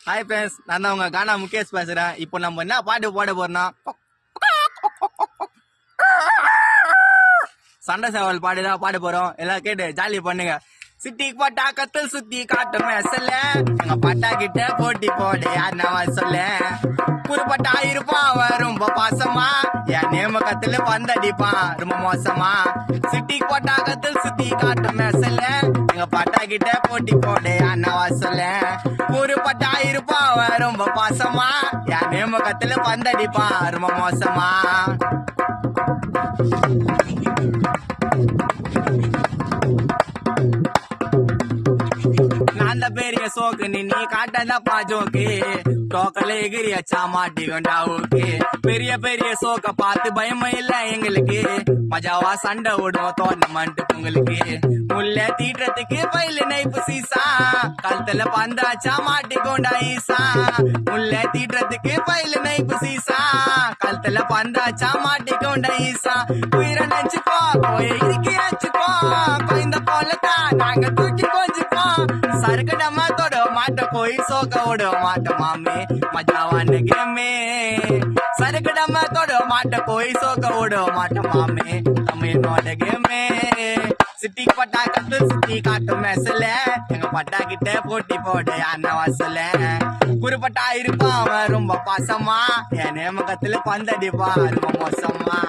Hi friends, நான் தான் உங்க கானா முகேஷ் பேசுறேன். இப்போ நம்ம என்ன பாட்டு பாட போறோம்னா சண்டை சேவல் பாடுதான் பாட போறோம். எல்லாம் கேட்டு ஜாலி பண்ணுங்க. சிட்டி போட்டா கத்தல் சுத்தி காட்டுமே சொல்ல, எங்க பாட்டா கிட்ட போட்டி போடு யாருனாவா சொல்ல. குறிப்பட்டா இருப்பான் அவன் ரொம்ப பாசமா, என் நேம கத்துல பந்தடிப்பான் ரொம்ப மோசமா. சிட்டி போட்டா கத்தல் சுத்தி காட்டுமே சொல்ல, எங்க பாட்டா கிட்ட போட்டி போடு யாருனாவா சொல்ல. குறிப்பட்டா இருப்பான் அவன் ரொம்ப பாசமா, என் நேம கத்துல பந்தடிப்பான் ரொம்ப மோசமா. நான் பெரிய சோக்கு நீ காட்டதா பாஜோக்கு டோக்கல எகிரி அச்சா மாட்டிக்கொண்டா ஓகே. பெரிய பெரிய சோக்க பார்த்து பயமா இல்ல எங்களுக்கு, மஜாவா சண்டை விடும் டோர்னமெண்ட் உங்களுக்கு. முல்ல தீட்டுறதுக்கு பயில நைப்பு சீசா, கழுத்துல பந்தாச்சா மாட்டிக்கொண்டா ஈசா. முல்ல தீட்டுறதுக்கு பயில நைப்பு சீசா, கழுத்துல பந்தாச்சா மாட்டிக்கொண்டா ஈசா. உயிரை நினைச்சுப்போ இருக்கு வச்சுப்போ, குழந்த போலதான் நாங்க தூக்கி கொஞ்சிப்போம். சரக்கு டமா தொட மாட்ட கோய் சோக்க விட மாட்ட மாமே, மஜாவான கேமே. சரக்கு டமா தொட மாட்ட கோய் சோக்க விட மாட்ட மாமே, தமிழோட கேமே. சிட்டி பட்டா கத்து சுத்தி காட்டு மேசல, எங்க பட்டா கிட்ட போட்டி போட யானை வாசல. குறிப்பட்டா இருப்பான் அவன் ரொம்ப பாசமா, என் நேமகத்துல பந்தடிப்பா ரொம்ப மோசமா.